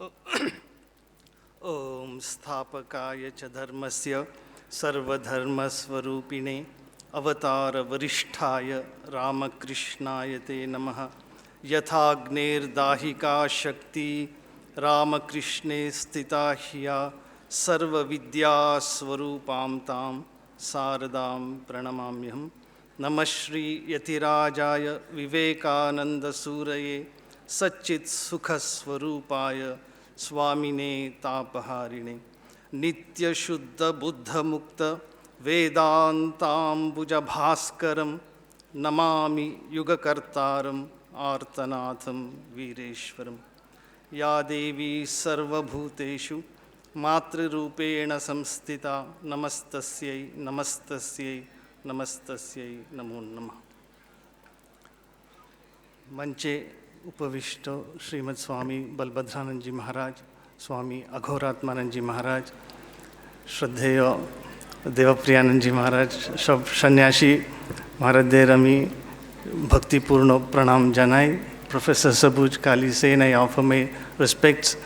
Om Sthapakaya cha dharmasya sarvadharmasvarupine avatara varisthaya Ramakrishnaya te namaha yathagner dahika shakti Ramakrishne stita hiya sarva vidya swarupam tam saradam pranamamyam Namashri yatirajaya Vivekananda suraye Satchit sukha swarupaya Swamine tapaharine Nitya shuddha buddha mukta Vedantam buja bhaskaram Namami yugakartaram Artanatham vireshwaram Ya Devi sarva bhuteshu Matrirupena samstita Namastasyai namastasyai namastasyai namo namah Manche उपविष्टो Shrimad स्वामी बलभद्रानंद जी महाराज, स्वामी अघोरात्मानंद जी महाराज, श्रद्धेय देवप्रियानंद जी महाराज, सब सन्यासी महाराज আমি भक्तिपूर्ण प्रणाम জানাই. Professor Sabuj Kali Sen, I offer my respects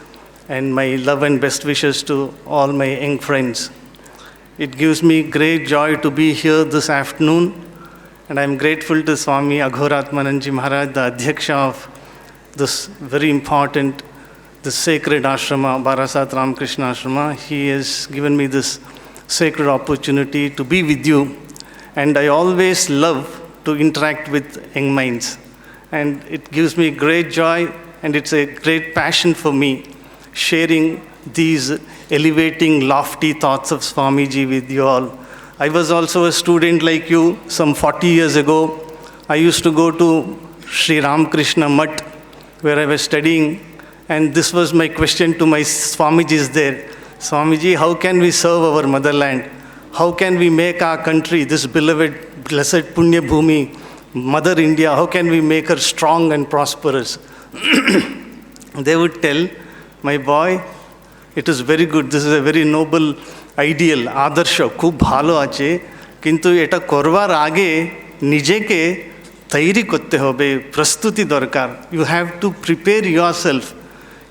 and my love and best wishes to all my young friends. It gives me great joy to be here this afternoon, and I am grateful to Swami Aghoratmanand ji Maharaj, the Adhyaksha of this very important, this sacred ashrama, Barasat Ramakrishna ashrama. He has given me this sacred opportunity to be with you, and I always love to interact with young minds, and it gives me great joy, and it's a great passion for me sharing these elevating, lofty thoughts of Swamiji with you all. I was also a student like you some 40 years ago. I used to go to Sri Ramakrishna Mutt, where I was studying, and this was my question to my Swamijis there. Swamiji, how can we serve our motherland? How can we make our country, this beloved, blessed Punya Bhumi, Mother India, how can we make her strong and prosperous? They would tell, my boy, it is very good, this is a very noble ideal, adarsha, khub bhalo ache, kintu eta korvar age nijeke तैयारी करते होबे प्रस्तुति दरकार. You have to prepare yourself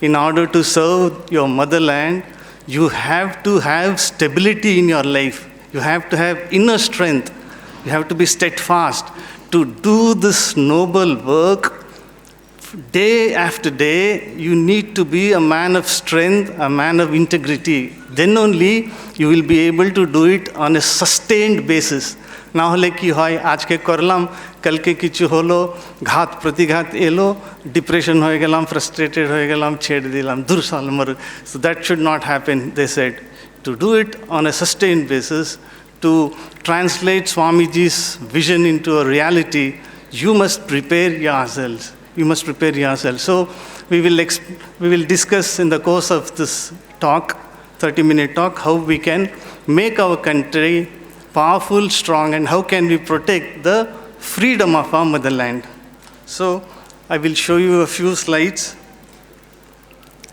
in order to serve your motherland. You have to have stability in your life. You have to have inner strength. You have to be steadfast to do this noble work. Day after day, you need to be a man of strength, a man of integrity. Then only you will be able to do it on a sustained basis. না হলে কি হয়, আজকে করলাম, কালকে কিছু হলো, ঘাত প্রতিঘাত এলো, ডিপ্রেশন হয়ে গেলাম, ফ্রাস্ট্রেটেড হয়ে গেলাম, ছেড়ে দিলাম, দূর সালমর. So that should not happen, they said. To do it on a sustained basis, to translate Swamiji's vision into a reality, you must prepare yourselves. You must prepare yourselves. So we will discuss in the course of this talk, 30-minute talk, how we can make our country powerful, strong, and how can we protect the freedom of our motherland. So I will show you a few slides.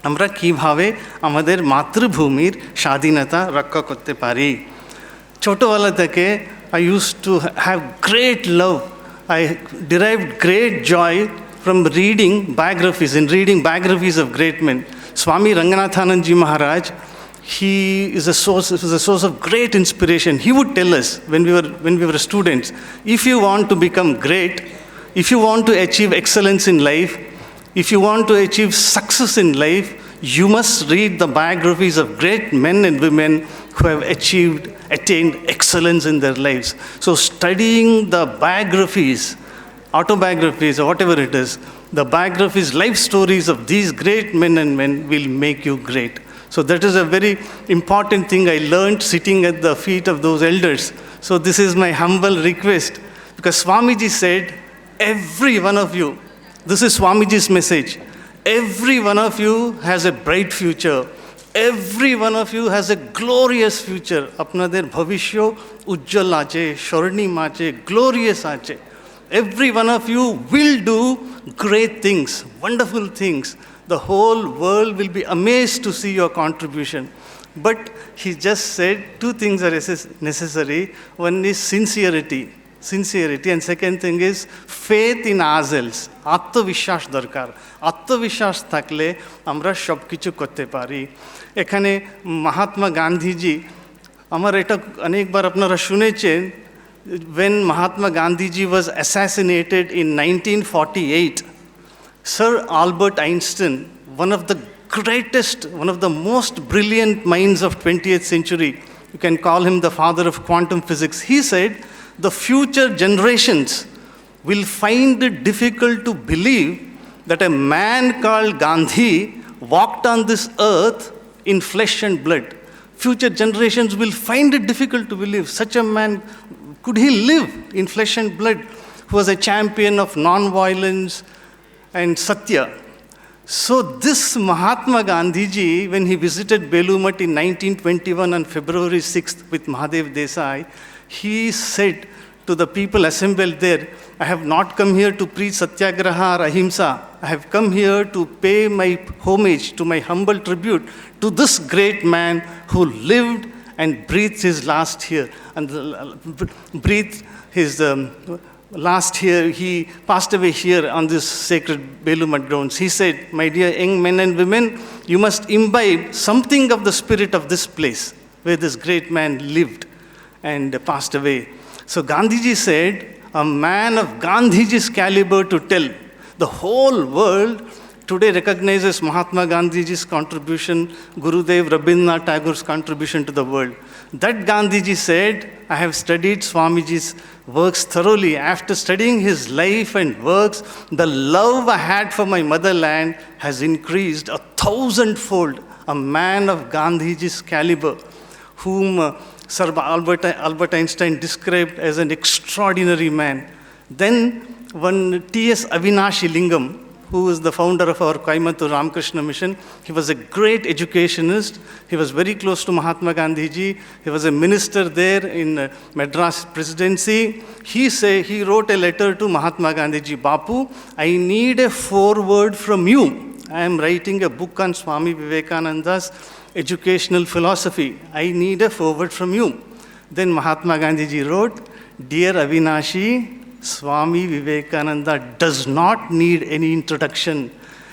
আমরা কিভাবে আমাদের মাতৃভূমির স্বাধীনতা রক্ষা করতে পারি. ছোটবেলা থেকে I used to have great love. I derived great joy from reading biographies of great men. Swami Ranganathanand ji Maharaj, he is a source of great inspiration. He would tell us when we were students, if you want to become great, if you want to achieve excellence in life, if you want to achieve success in life, you must read the biographies of great men and women who have attained excellence in their lives. So studying the biographies, autobiographies or whatever it is, the biographies, life stories of these great men and women will make you great. So that is a very important thing I learned sitting at the feet of those elders. So this is my humble request, because Swamiji said, every one of you, this is Swamiji's message, every one of you has a bright future. Every one of you has a glorious future. Apnader bhavishyo ujjal ache, swarnim ache, glorious ache. Every one of you will do great things, wonderful things. The whole world will be amazed to see your contribution. But he just said two things are necessary. One is sincerity. sincerity. And second thing is faith in ourselves. Atmavishwas darkar. Atmavishwas থাকলে আমরা সব কিছু করতে পারি। এখানে মহাত্মা গান্ধীজি, আমার এটা অনেকবার আপনারা শুনেছেন, when Mahatma Gandhiji was assassinated in 1948, Sir Albert Einstein, one of the greatest, one of the most brilliant minds of 20th century, you can call him the father of quantum physics, he said, the future generations will find it difficult to believe that a man called Gandhi walked on this earth in flesh and blood. Future generations will find it difficult to believe such a man, could he live in flesh and blood, who was a champion of non-violence and Satya. So this Mahatma Gandhiji, when he visited Belur in 1921 on February 6th with Mahadev Desai, he said to the people assembled there, I have not come here to preach Satyagraha or Ahimsa. I have come here to pay my homage, to my humble tribute to this great man who lived and breathed his last year. And breathed his last year, he passed away here on this sacred Belur grounds. He said, my dear young men and women, you must imbibe something of the spirit of this place where this great man lived and passed away. So Gandhiji said, a man of Gandhiji's caliber to tell. The whole world today recognizes Mahatma Gandhiji's contribution, Gurudev Rabindranath Tagore's contribution to the world. That Gandhiji said, I have studied Swamiji's works thoroughly. After studying his life and works, the love I had for my motherland has increased 1,000-fold. A man of Gandhiji's caliber, whom Sir Albert Einstein described as an extraordinary man. Then one T.S. Avinashi Lingam, who is the founder of our Coimbatore Ramakrishna mission, he was a great educationist. He was very close to Mahatma Gandhiji. He was a minister there in Madras presidency. He wrote a letter to Mahatma Gandhiji, Bapu, I need a foreword from you. I am writing a book on Swami Vivekananda's educational philosophy. I need a foreword from you. Then Mahatma Gandhiji wrote, Dear Avinashi, Swami Vivekananda does not need any introduction.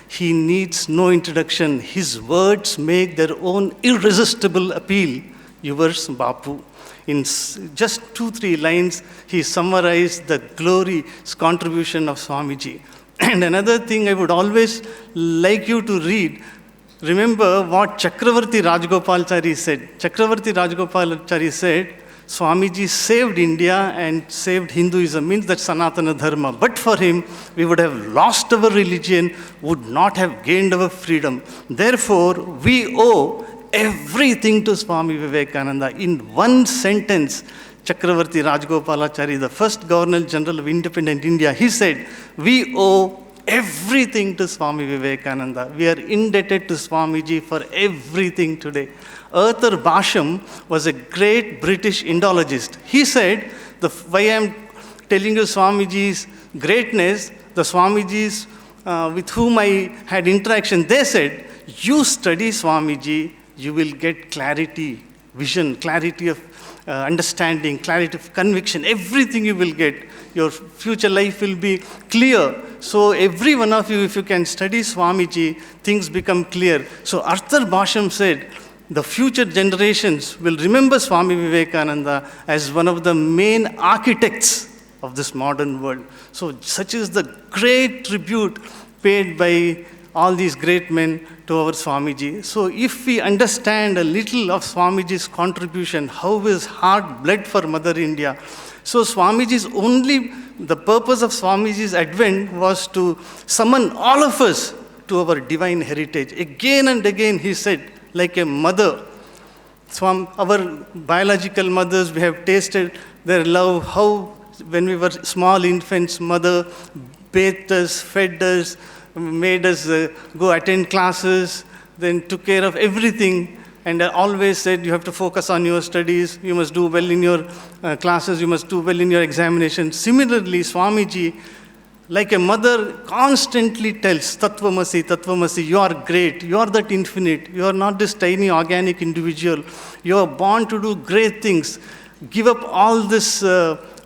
He needs no introduction. His words make their own irresistible appeal. Yours, Bapu. In just 2-3 lines, he summarized the glorious contribution of Swamiji. And another thing I would always like you to read, remember what Chakravarti Rajagopalachari said. Chakravarti Rajagopalachari said, Swamiji saved India and saved Hinduism, means that Sanatana Dharma. But for him, we would have lost our religion, would not have gained our freedom. Therefore, we owe everything to Swami Vivekananda. In one sentence, Chakravarti Rajagopalachari, the first Governor General of independent India, he said, we owe everything to Swami Vivekananda. We are indebted to Swamiji for everything today. Arthur Basham was a great British Indologist. He said, why I am telling you Swamiji's greatness, the Swamijis with whom I had interaction, they said, you study Swamiji, you will get clarity, vision, clarity of understanding, clarity of conviction, everything you will get. Your future life will be clear. So every one of you, if you can study Swamiji, things become clear. So Arthur Basham said, the future generations will remember Swami Vivekananda as one of the main architects of this modern world. So such is the great tribute paid by all these great men to our Swamiji. So if we understand a little of Swamiji's contribution, how his heart bled for Mother India. So Swamiji's the purpose of Swamiji's advent was to summon all of us to our divine heritage. Again and again he said, like a mother, our biological mothers, we have tasted their love, how when we were small infants, mother bathed us, fed us, made us go attend classes, then took care of everything, and I always said, you have to focus on your studies, you must do well in your classes, you must do well in your examinations. Similarly, Swamiji, like a mother, constantly tells, Tattvamasi, Tattvamasi, you are great, you are that infinite, you are not this tiny organic individual, you are born to do great things. Give up all this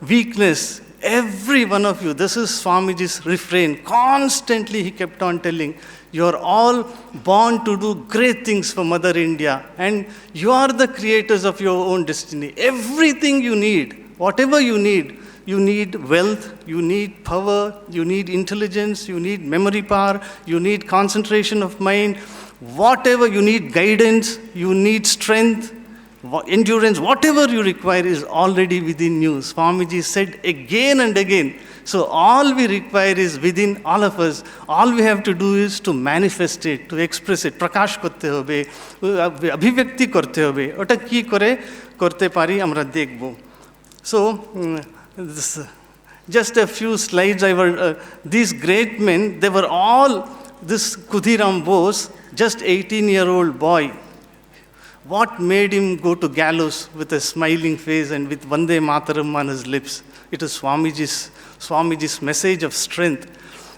weakness, every one of you, this is Swamiji's refrain. Constantly he kept on telling, you are all born to do great things for Mother India, and you are the creators of your own destiny. Everything you need, whatever you need wealth, you need power, you need intelligence, you need memory power, you need concentration of mind, whatever you need, guidance, you need strength, endurance, whatever you require is already within you. Swamiji said again and again. So all we require is within all of us. All we have to do is to manifest it, to express it. Prakash korte hobe, abhivyakti korte hobe. Ota ki kore korte pari amra dekhbo. So just a few slides. These great men, they were all this Khudiram Bose, just 18-year-old boy. What made him go to gallows with a smiling face and with Vande Mataram on his lips? It is Swamiji's message of strength.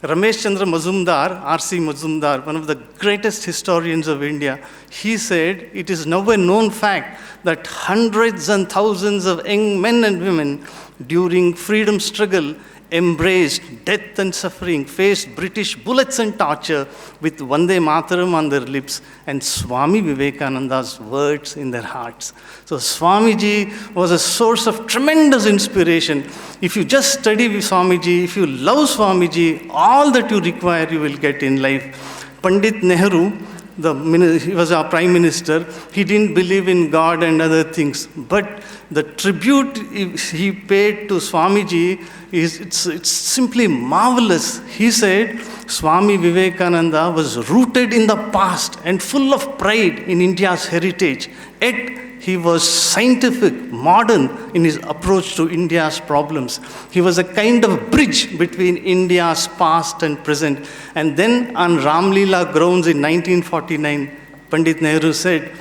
Ramesh Chandra Mazumdar, R.C. Mazumdar, one of the greatest historians of India, he said, it is now a known fact that hundreds and thousands of young men and women during freedom struggle embraced death and suffering, faced British bullets and torture with Vande Mataram on their lips and Swami Vivekananda's words in their hearts. So Swamiji was a source of tremendous inspiration. If you just study with Swamiji, if you love Swamiji, all that you require you will get in life. Pandit Nehru, he was our prime minister, he didn't believe in God and other things. But the tribute he paid to Swamiji it's simply marvelous. He said Swami Vivekananda was rooted in the past and full of pride in India's heritage. Yet he was scientific, modern in his approach to India's problems. He was a kind of bridge between India's past and present. And then on Ramlila grounds in 1949, Pandit Nehru said,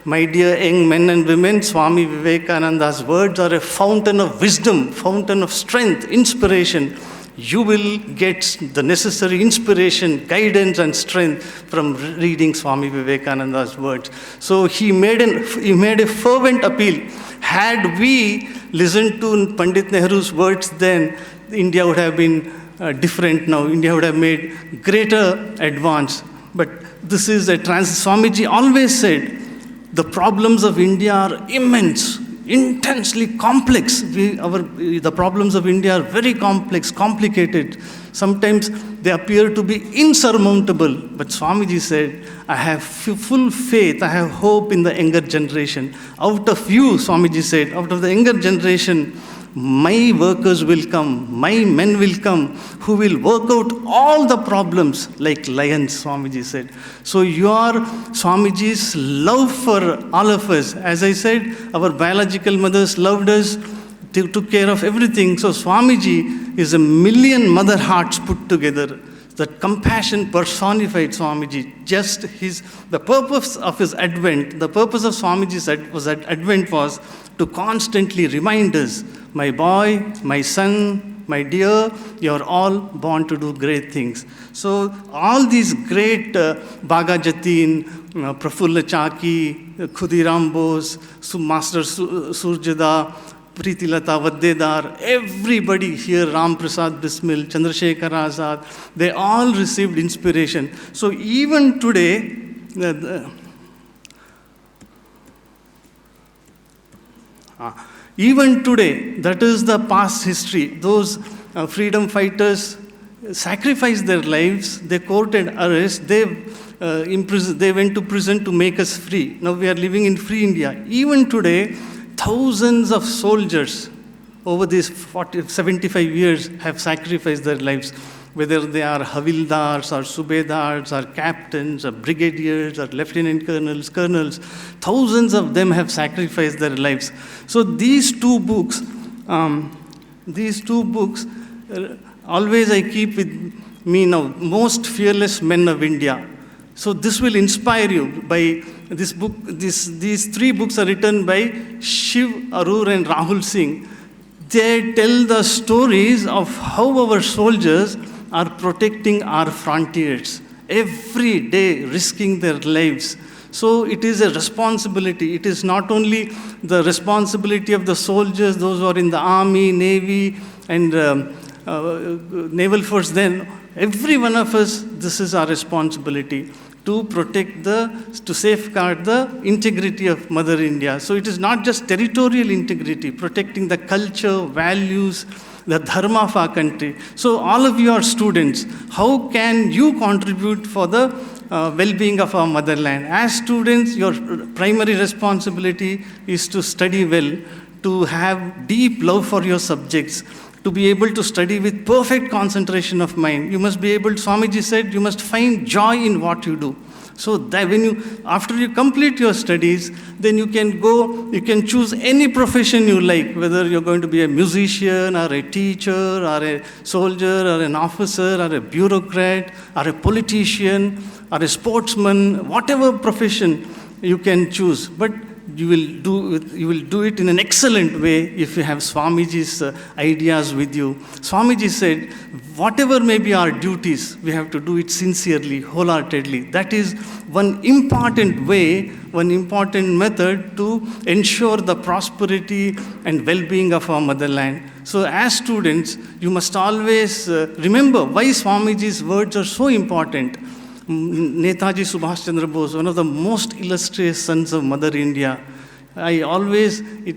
my dear young men and women, Swami Vivekananda's words are a fountain of wisdom, fountain of strength, inspiration. You will get the necessary inspiration, guidance, and strength from reading Swami Vivekananda's words. So he made a fervent appeal. Had we listened to Pandit Nehru's words then, India would have been different now. India would have made greater advance. But this is Swamiji always said, the problems of India are immense, intensely complex. The problems of India are very complex, complicated. Sometimes they appear to be insurmountable. But Swamiji said, I have full faith, I have hope in the younger generation. Out of you, Swamiji said, out of the younger generation, my workers will come, my men will come, who will work out all the problems like lions, Swamiji said. So your Swamiji's love for all of us, as I said, our biological mothers loved us, they took care of everything. So Swamiji is a million mother hearts put together. That compassion personified Swamiji. The purpose of his advent, the purpose of Swamiji's advent was to constantly remind us, my boy, my son, my dear, you're all born to do great things. So all these great Bhaga Jatin, Prafulla Chaki, Khudiram Bose, Master Surjada, Pritilata Vaddedar, everybody here, Ram Prasad Bismil, Chandrasekhar Azad, they all received inspiration. So even today, that is the past history. Those freedom fighters sacrificed their lives, they courted arrest, they went to prison to make us free. Now we are living in free India. Even today, thousands of soldiers over these 75 years have sacrificed their lives, whether they are Havildars or Subedars or captains or brigadiers or lieutenant colonels, thousands of them have sacrificed their lives. So these two books, always I keep with me now, Most Fearless Men of India. So this will inspire you. By this book, these three books are written by Shiv, Arur and Rahul Singh. They tell the stories of how our soldiers are protecting our frontiers, every day risking their lives. So it is a responsibility. It is not only the responsibility of the soldiers, those who are in the army, navy, and naval force. Then every one of us, this is our responsibility to protect to safeguard the integrity of Mother India. So it is not just territorial integrity, protecting the culture, values, the dharma of our country. So all of you are students. How can you contribute for the well-being of our motherland? As students, your primary responsibility is to study well, to have deep love for your subjects, to be able to study with perfect concentration of mind. You must be able, Swamiji said, you must find joy in what you do. So that after you complete your studies, then you can choose any profession you like, whether you're going to be a musician or a teacher or a soldier or an officer or a bureaucrat or a politician or a sportsman, whatever profession you can choose. But you will do it in an excellent way if you have Swamiji's ideas with you. Swamiji said, whatever may be our duties, we have to do it sincerely, wholeheartedly. That is one important way, one important method to ensure the prosperity and well-being of our motherland. So as students, you must always remember why Swamiji's words are so important. Netaji Subhash Chandra Bose, one of the most illustrious sons of Mother India, it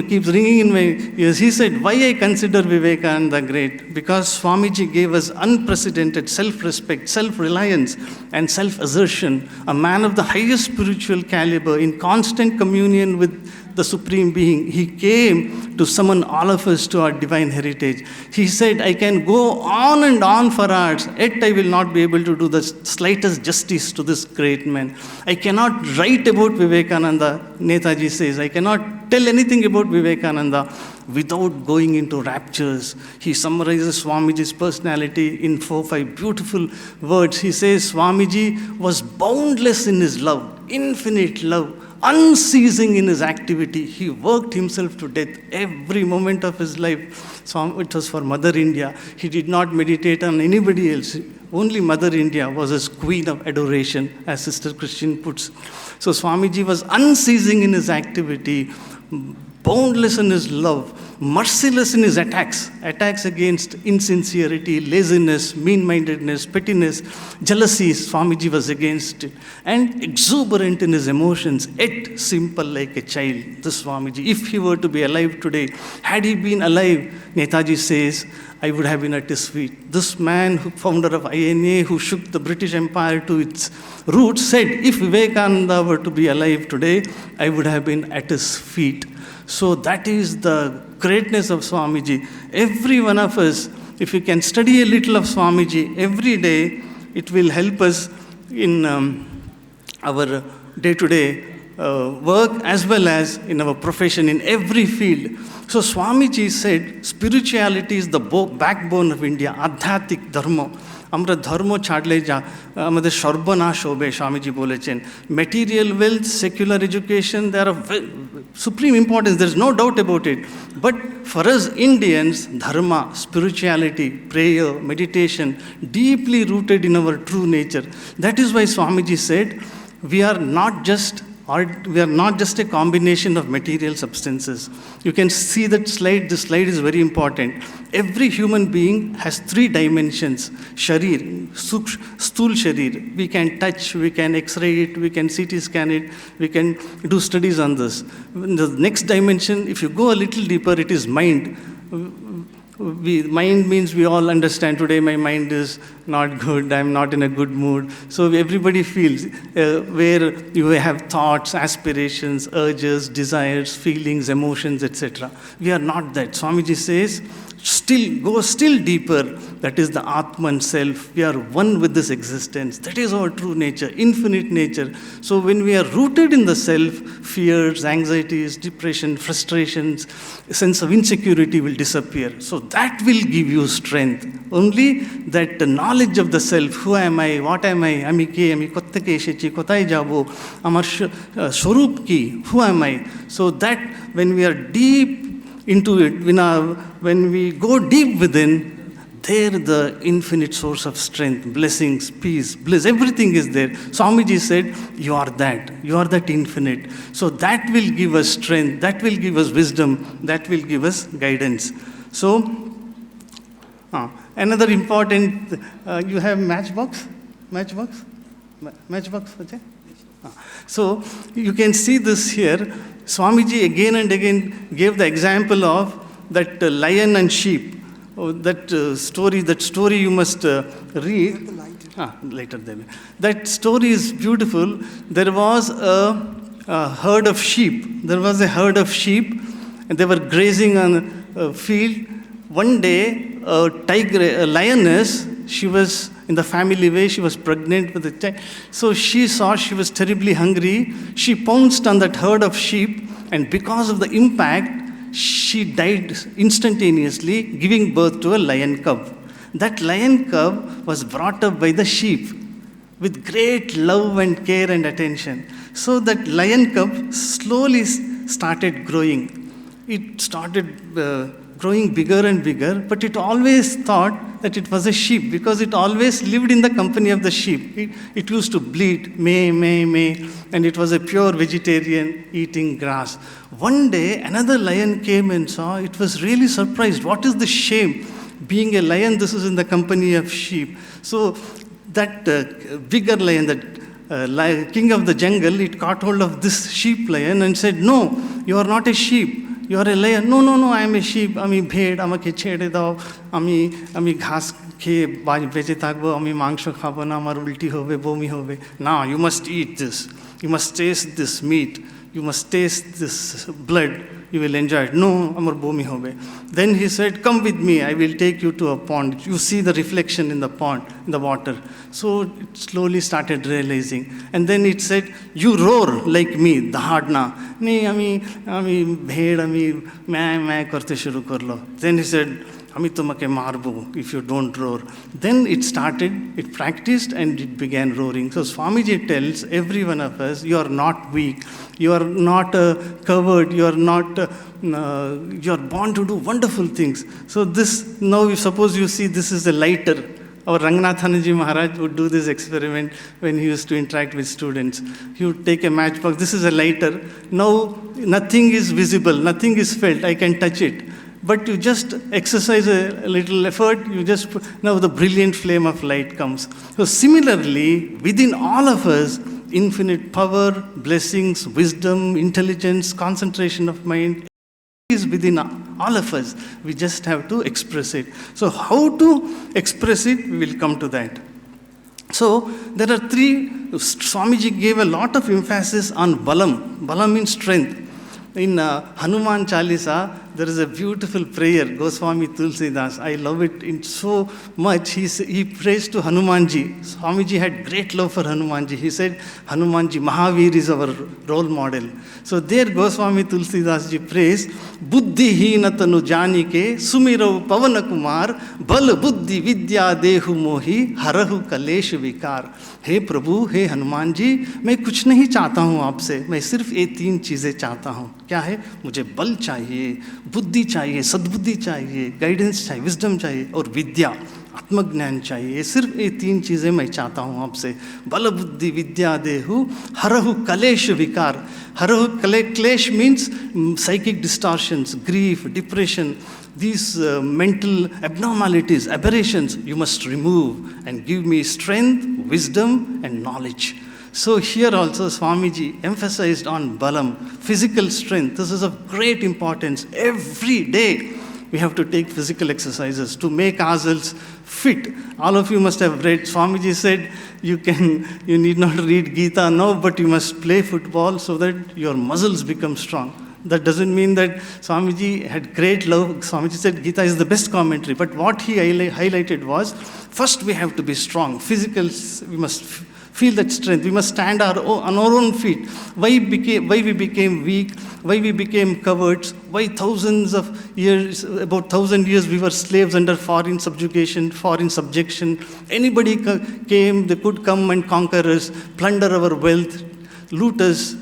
keeps ringing in my ears. He said, why I consider Vivekananda great? Because Swamiji gave us unprecedented self-respect, self-reliance, and self-assertion. A man of the highest spiritual caliber, in constant communion with the Supreme Being. He came to summon all of us to our divine heritage. He said, I can go on and on for hours, yet I will not be able to do the slightest justice to this great man. I cannot write about Vivekananda, Netaji says. I cannot tell anything about Vivekananda without going into raptures. He summarizes Swamiji's personality in 4-5 beautiful words. He says, Swamiji was boundless in his love, infinite love, unceasing in his activity. He worked himself to death every moment of his life. So it was for Mother India. He did not meditate on anybody else. Only Mother India was his queen of adoration, as Sister Christian puts. So Swamiji was unceasing in his activity, boundless in his love, merciless in his attacks against insincerity, laziness, mean-mindedness, pettiness, jealousy. Swamiji was against it, and exuberant in his emotions, yet simple like a child. This Swamiji, if he were to be alive today, had he been alive, Netaji says, I would have been at his feet. This man, founder of INA, who shook the British Empire to its roots, said, if Vivekananda were to be alive today, I would have been at his feet. So that is the greatness of Swamiji. Every one of us, if we can study a little of Swamiji every day, it will help us in our day-to-day work as well as in our profession, in every field. So Swamiji said, spirituality is the backbone of India, adhyatik dharma. আমরা ধর্ম ছাড়লে আমাদের সর্বনাশ হবে, স্বামীজি বলেছেন। Material wealth, secular education, they are of supreme importance, there is no doubt about it. But for us Indians, dharma, spirituality, prayer, meditation, deeply rooted in our true nature. That is why Swamiji said, we are not just a combination of material substances. You can see that slide. This slide is very important. Every human being has 3 dimensions. Sharir, stool sharir. We can touch, we can x-ray it, we can CT scan it, we can do studies on this. The next dimension, if you go a little deeper, it is mind. Mind means we all understand today my mind is not good, I'm not in a good mood. So everybody feels where you have thoughts, aspirations, urges, desires, feelings, emotions, etc. We are not that. Swamiji says, go still deeper. That is the Atman self. We are one with this existence. That is our true nature, infinite nature. So when we are rooted in the self, fears, anxieties, depression, frustrations, sense of insecurity will disappear. So that will give you strength. Only that the knowledge of the self, who am I, what am I, ami ke, ami kottake eshechi, kotai jabo, amar swarup ki, who am I? So that when we are deep into it, when we go deep within, there the infinite source of strength, blessings, peace, bliss, everything is there. Swamiji said, you are that infinite. So that will give us strength, that will give us wisdom, that will give us guidance. So, another important, you have matchbox? Matchbox, Ajay? So, you can see this here. Swamiji again and again gave the example of that lion and sheep. That story you must read. Later then. That story is beautiful. There was a herd of sheep. And they were grazing on a field. One day, a lioness, she was in the family way, she was pregnant with a child. So she saw she was terribly hungry. She pounced on that herd of sheep, and because of the impact, she died instantaneously, giving birth to a lion cub. That lion cub was brought up by the sheep with great love and care and attention. So that lion cub slowly started growing. It started growing bigger and bigger, but it always thought that it was a sheep because it always lived in the company of the sheep. It used to bleat, may, and it was a pure vegetarian eating grass. One day, another lion came and saw, it was really surprised. What is the shame? Being a lion, this is in the company of sheep. So that bigger lion, that king of the jungle, it caught hold of this sheep lion and said, no, you are not a sheep. You are a lion. No, I am a sheep. Ami bhed, amake chede dao. Ami ghas khe beche thakbo. Ami mangsho khabo na, amar ulti hobe, bomi hobe. Now you must eat this. You must taste this meat. You must taste this blood. You will enjoy it. No, amar bomi hobe. Then he said, come with me. I will take you to a pond. You see the reflection in the pond, in the water. So it slowly started realizing. And then it said, you roar like me, dahadna. Nee, ami bhed, ami मैं करते शुरू कर लो. Then he said, আমি তোমাকে মারবো if you don't roar. Then it practiced and it began roaring. So Swamiji tells every one of us, you are not weak, you are not covered, you are born to do wonderful things. So this, now suppose you see this is a lighter. Our Ranganathanji Maharaj would do this experiment when he used to interact with students. He would take a matchbox, this is a lighter. Now nothing is visible, nothing is felt, I can touch it. But you just exercise a little effort, now the brilliant flame of light comes. So similarly, within all of us, infinite power, blessings, wisdom, intelligence, concentration of mind is within all of us. We just have to express it. So how to express it, we will come to that. So there are three, Swamiji gave a lot of emphasis on balam. Balam means strength. In Hanuman Chalisa, there is a beautiful prayer, Goswami Tulsidas. I love it so much. He prays to Hanumanji. Swamiji had great love for Hanumanji. He said, Hanumanji, Mahavir is our role model. So there Goswami Tulsidas ji prays, Buddhi hinatanu janike, sumirav pavana kumar, bal buddhi vidya dehu mohi, harahu kalesh vikar. हे प्रभु, हे हनुमान जी, मैं कुछ नहीं चाहता हूँ आपसे, मैं सिर्फ ये तीन चीज़ें चाहता हूँ. क्या है? मुझे बल चाहिए, बुद्धि चाहिए, सद्बुद्धि चाहिए, गाइडेंस चाहिए, विजडम चाहिए और विद्या, आत्मज्ञान चाहिए. सिर्फ ये तीन चीज़ें मैं चाहता हूँ आपसे. बल बुद्धि विद्या देहु हरहु कलेश विकार. हरहु क्लेश means psychic distortions, grief, depression, these mental abnormalities, aberrations, you must remove and give me strength, wisdom and knowledge. So here also Swamiji emphasized on balam, physical strength. This is of great importance. Every day we have to take physical exercises to make ourselves fit. All of you must have read, Swamiji said, you need not read Gita now, but you must play football so that your muscles become strong. That doesn't mean that Swamiji had great love. Swamiji said Gita is the best commentary. But what he highlighted was, first we have to be strong. Physical, we must feel that strength. We must stand on our own feet. Why we became weak, why we became cowards, why thousands of years, about 1,000 years we were slaves under foreign subjugation, foreign subjection. Anybody came, they could come and conquer us, plunder our wealth, loot us,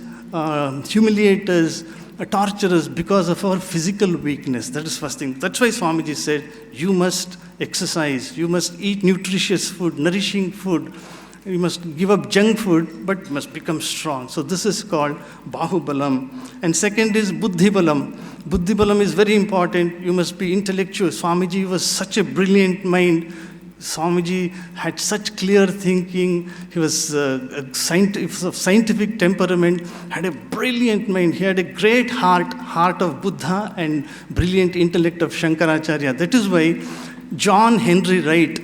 humiliate us, torture us because of our physical weakness. That is first thing. That's why Swamiji said, you must exercise, you must eat nutritious food, nourishing food, you must give up junk food, but must become strong. So this is called Bahubalam. And second is Buddhibalam. Buddhibalam is very important. You must be intellectual. Swamiji was such a brilliant mind. Swamiji had such clear thinking. He was of scientific temperament, had a brilliant mind. He had a great heart of Buddha and brilliant intellect of Shankaracharya. That is why John Henry Wright,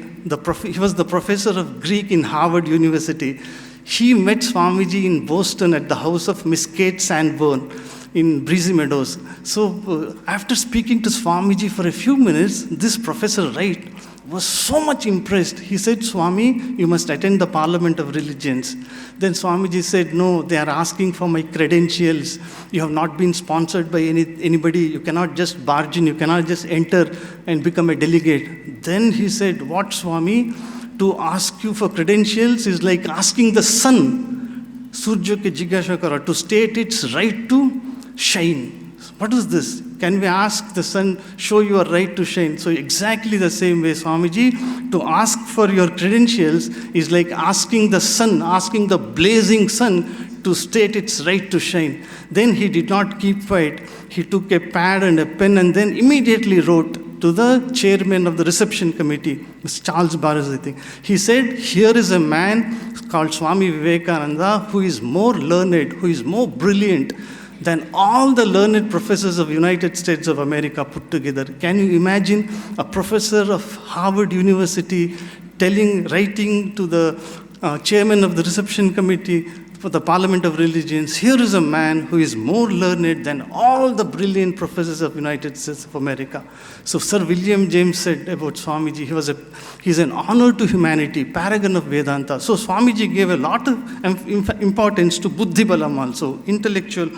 he was the professor of Greek in Harvard University. He met Swamiji in Boston at the house of Miss Kate Sanborn in Breezy Meadows. So after speaking to Swamiji for a few minutes, this Professor Wright was so much impressed. He said, Swami, you must attend the Parliament of Religions. Then Swamiji said, no, they are asking for my credentials. You have not been sponsored by anybody. You cannot just barge in. You cannot just enter and become a delegate. Then he said, what, Swami? To ask you for credentials is like asking the sun, Surjo ke jigyasha karo, to state its right to shine. What is this? Can we ask the sun, show your right to shine? So exactly the same way, Swamiji, to ask for your credentials is like asking the sun, asking the blazing sun to state its right to shine. Then he did not keep quiet. He took a pad and a pen and then immediately wrote to the chairman of the reception committee, Mr. Charles Barasat. He said, here is a man called Swami Vivekananda who is more learned, who is more brilliant than all the learned professors of United States of America put together. Can you imagine a professor of Harvard University writing to the chairman of the reception committee for the Parliament of Religions, here is a man who is more learned than all the brilliant professors of United States of America. So Sir William James said about Swamiji, he's an honor to humanity, paragon of Vedanta. So Swamiji gave a lot of importance to Buddhibalam also, intellectual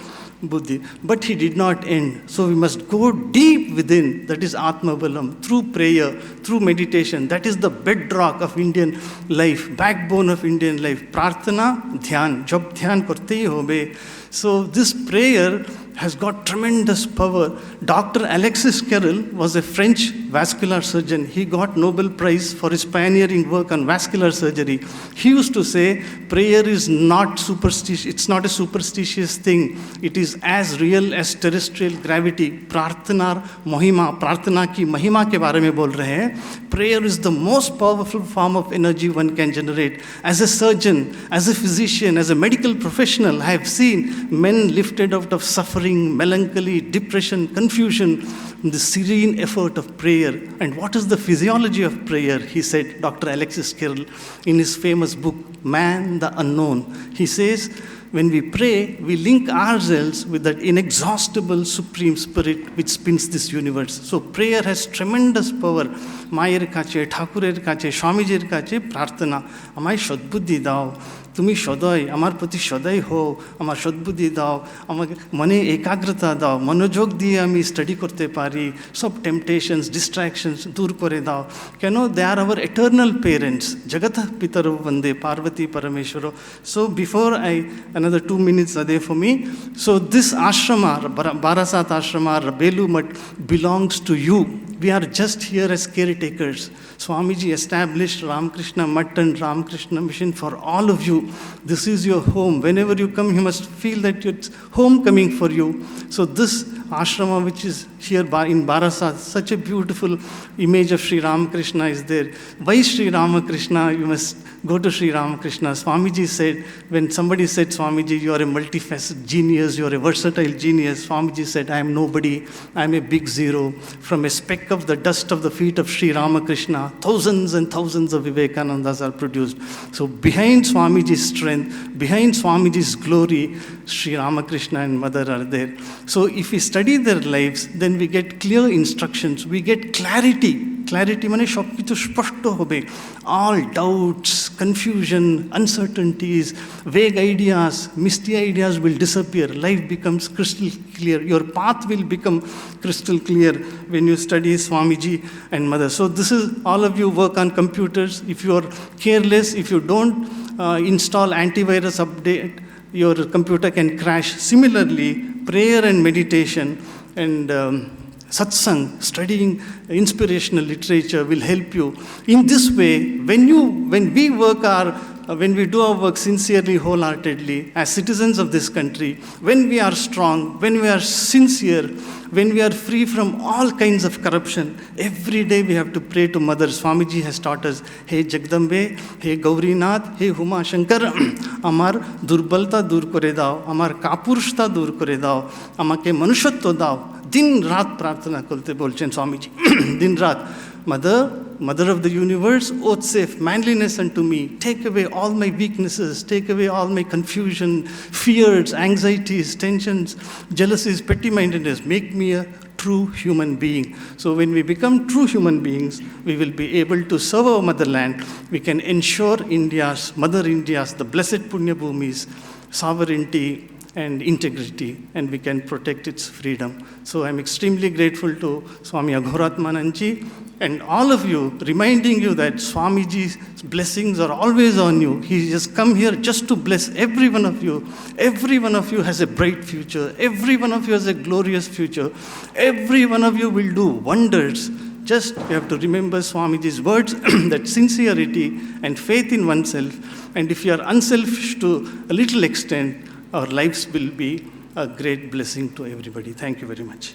Buddhi. But he did not end. So we must go deep within, that is Atma Balam, through prayer, through meditation. That is the bedrock of Indian life, backbone of Indian life. Prarthana, dhyan, jab dhyan korte hi hobe. So this prayer has got tremendous power. Dr. Alexis Carrel was a French vascular surgeon. He got Nobel Prize for his pioneering work on vascular surgery. He used to say, prayer is not superstitious. It's not a superstitious thing. It is as real as terrestrial gravity. Prarthana mahima, prarthana ki mahima ke baare mein bol rahe hain. Prayer is the most powerful form of energy one can generate. As a surgeon, as a physician, as a medical professional, I have seen men lifted out of suffering, melancholy, depression, confusion, the serene effort of prayer. And what is the physiology of prayer? He said, Dr. Alexis Carrel, in his famous book, Man the Unknown. He says, when we pray, we link ourselves with that inexhaustible supreme spirit which spins this universe. So prayer has tremendous power. Mayer kache, Thakurer kache, Swamijir kache, prarthana. Amai shodbuddhi dao. তুমি সদয় আমার প্রতি সদয় হও, আমার সদ্বুদ্ধি দাও, আমাকে মনে একাগ্রতা দাও, মনোযোগ দিয়ে আমি স্টাডি করতে পারি, সব টেম্পটেশনস ডিস্ট্রাকশনস দূর করে দাও। কেন? দে আর আওয়ার এটার্নাল পেরেন্টস, জগৎ পিতরো বন্দে পার্বতী পরমেশ্বর। So before another 2 minutes are there for me. So this ashrama, Barasat ashrama, Belur Mutt belongs to you. We are just here as caretakers. Swamiji established Ramakrishna Mutt and Ramakrishna Mission for all of you. This is your home. Whenever you come, you must feel that it's homecoming for you. So this ashrama, which is here in Barasat, such a beautiful image of Sri Ramakrishna is there. Why Sri Ramakrishna? You must go to Sri Ramakrishna. Swamiji said, when somebody said, Swamiji, you are a multifaceted genius, you are a versatile genius. Swamiji said, I am nobody, I am a big zero. From a speck of the dust of the feet of Sri Ramakrishna, thousands and thousands of Vivekanandas are produced. So behind Swamiji's strength, behind Swamiji's glory, Sri Ramakrishna and Mother are there. So if we study their lives, then we get clear instructions, we get clarity. Clarity মানে সব কিছু স্পষ্ট হবে. All doubts, confusion, uncertainties, vague ideas, misty ideas will disappear. Life becomes crystal clear. Your path will become crystal clear when you study Swamiji and Mother. So this is, all of you work on computers. If you are careless, if you don't install antivirus update, your computer can crash. Similarly, prayer and meditation and satsang, studying inspirational literature will help you. In this way, when we do our work sincerely, wholeheartedly, as citizens of this country, when we are strong, when we are sincere, when we are free from all kinds of corruption, every day we have to pray to Mother. Swamiji has taught us, Hey Jagdambe, Hey Gaurinath, Hey Huma Shankar, Amar Durbalta dur kore dao, Amar Kapurushta dur kore dao, Amake Manushatto dao. Din Raat Prarthana kolte bolchen Swamiji. Din Raat. Mother of the universe, vouchsafe manliness unto me. Take away all my weaknesses. Take away all my confusion, fears, anxieties, tensions, jealousies, petty-mindedness. Make me a true human being. So when we become true human beings, we will be able to serve our motherland. We can ensure Mother India's, the blessed Punya Bhumi's sovereignty and integrity, and we can protect its freedom. So I'm extremely grateful to Swami Aghoratmananji and all of you, reminding you that Swamiji's blessings are always on you. He has come here just to bless every one of you. Every one of you has a bright future. Every one of you has a glorious future. Every one of you will do wonders. Just you have to remember Swamiji's words that sincerity and faith in oneself, and if you are unselfish to a little extent, our lives will be a great blessing to everybody. Thank you very much.